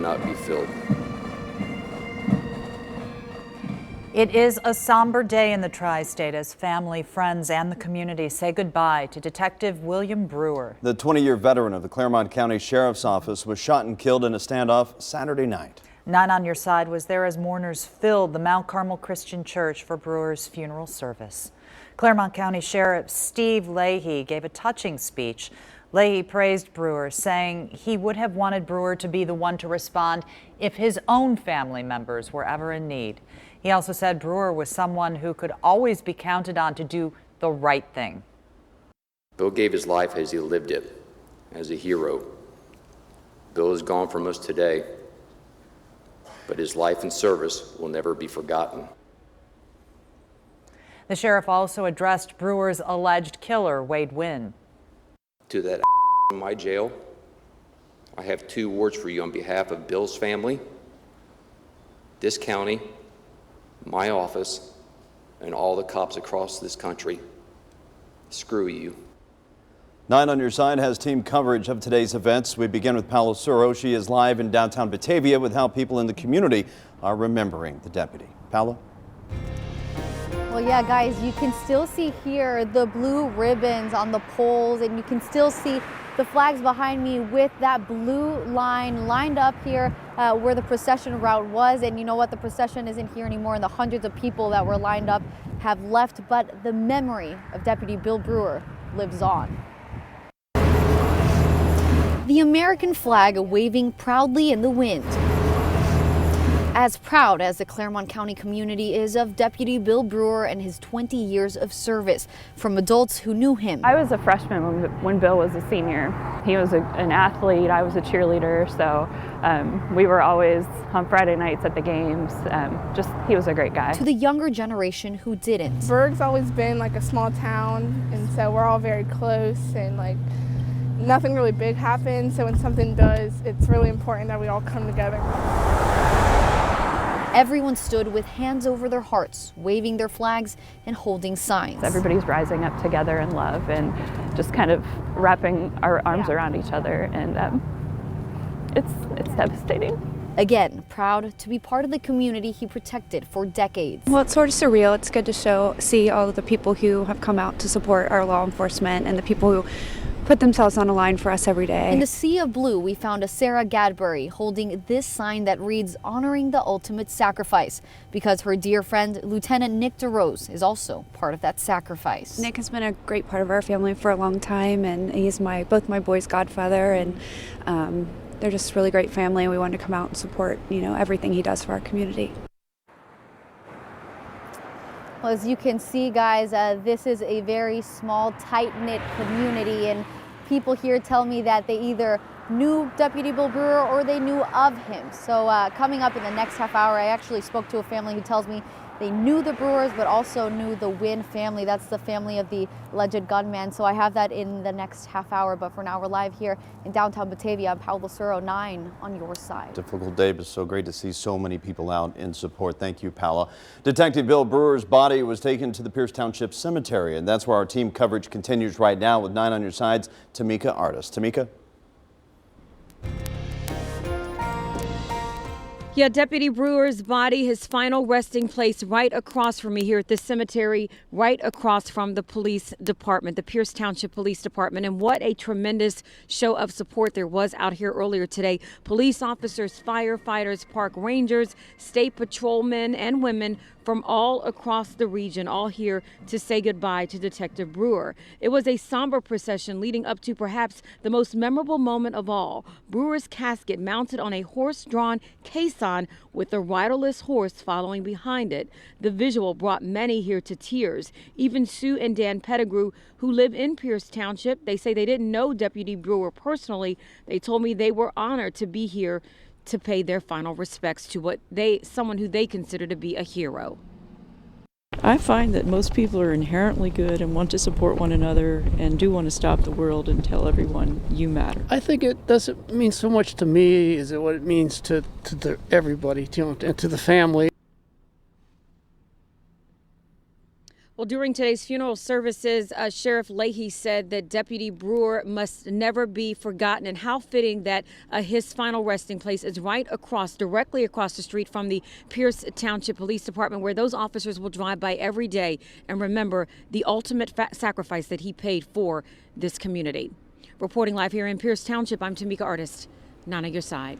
not be filled. It is a somber day in the Tri-State as family, friends, and the community say goodbye to Detective William Brewer. The 20-year veteran of the Clermont County Sheriff's Office was shot and killed in a standoff Saturday night. 9 on Your Side was there as mourners filled the Mount Carmel Christian Church for Brewer's funeral service. Clermont County Sheriff Steve Leahy gave a touching speech. Leahy praised Brewer, saying he would have wanted Brewer to be the one to respond if his own family members were ever in need. He also said Brewer was someone who could always be counted on to do the right thing. Bill gave his life as he lived it, as a hero. Bill is gone from us today, but his life and service will never be forgotten. The sheriff also addressed Brewer's alleged killer, Wade Wynn. To that in my jail, I have 2 words for you on behalf of Bill's family, this county, my office, and all the cops across this country. Screw you. 9 on Your Side has team coverage of today's events. We begin with Paula Suro. She is live in downtown Batavia with how people in the community are remembering the deputy. Paula? Well, yeah, guys, you can still see here the blue ribbons on the poles, and you can still see the flags behind me with that blue line lined up here where the procession route was. And you know what? The procession isn't here anymore, and the hundreds of people that were lined up have left, but the memory of Deputy Bill Brewer lives on. The American flag waving proudly in the wind. As proud as the Clermont County community is of Deputy Bill Brewer and his 20 years of service, from adults who knew him. I was a freshman when Bill was a senior. He was an athlete, I was a cheerleader, so we were always on Friday nights at the games. He was a great guy. To the younger generation who didn't. Berg's always been like a small town, and so we're all very close, and like nothing really big happens, so when something does, it's really important that we all come together. Everyone stood with hands over their hearts, waving their flags and holding signs. Everybody's rising up together in love and just kind of wrapping our arms around each other, and it's devastating. Again, proud to be part of the community he protected for decades. Well, it's sort of surreal. It's good to see all of the people who have come out to support our law enforcement and the people who put themselves on a line for us every day. In the sea of blue, we found a Sarah Gadbury holding this sign that reads, "Honoring the ultimate sacrifice," because her dear friend, Lieutenant Nick DeRose, is also part of that sacrifice. Nick has been a great part of our family for a long time, and he's both my boys' godfather, and they're just a really great family, and we wanted to come out and support, everything he does for our community. Well, as you can see, guys, this is a very small, tight-knit community, and people here tell me that they either knew Deputy Bill Brewer or they knew of him. So coming up in the next half hour, I actually spoke to a family who tells me they knew the Brewers, but also knew the Wynn family. That's the family of the alleged gunman. So I have that in the next half hour. But for now, we're live here in downtown Batavia. I'm Paula Suro, 9 on Your Side. Difficult day, but so great to see so many people out in support. Thank you, Paula. Detective Bill Brewer's body was taken to the Pierce Township Cemetery, and that's where our team coverage continues right now with 9 on Your Side's Tamika Artis. Tamika? Yeah, Deputy Brewer's body, his final resting place right across from me here at the cemetery, right across from the police department, the Pierce Township Police Department. And what a tremendous show of support there was out here earlier today. Police officers, firefighters, park rangers, state patrolmen and women from all across the region, all here to say goodbye to Detective Brewer. It was a somber procession leading up to perhaps the most memorable moment of all. Brewer's casket mounted on a horse-drawn caisson with a riderless horse following behind it. The visual brought many here to tears. Even Sue and Dan Pettigrew, who live in Pierce Township, they say they didn't know Deputy Brewer personally. They told me they were honored to be here to pay their final respects to someone who they consider to be a hero. I find that most people are inherently good and want to support one another and do want to stop the world and tell everyone you matter. I think it doesn't mean so much to me as what it means to everybody, and to the family. Well, during today's funeral services, Sheriff Leahy said that Deputy Brewer must never be forgotten, and how fitting that his final resting place is right across, directly across the street from the Pierce Township Police Department, where those officers will drive by every day and remember the ultimate sacrifice that he paid for this community. Reporting live here in Pierce Township, I'm Tamika Artist, 9 on your side.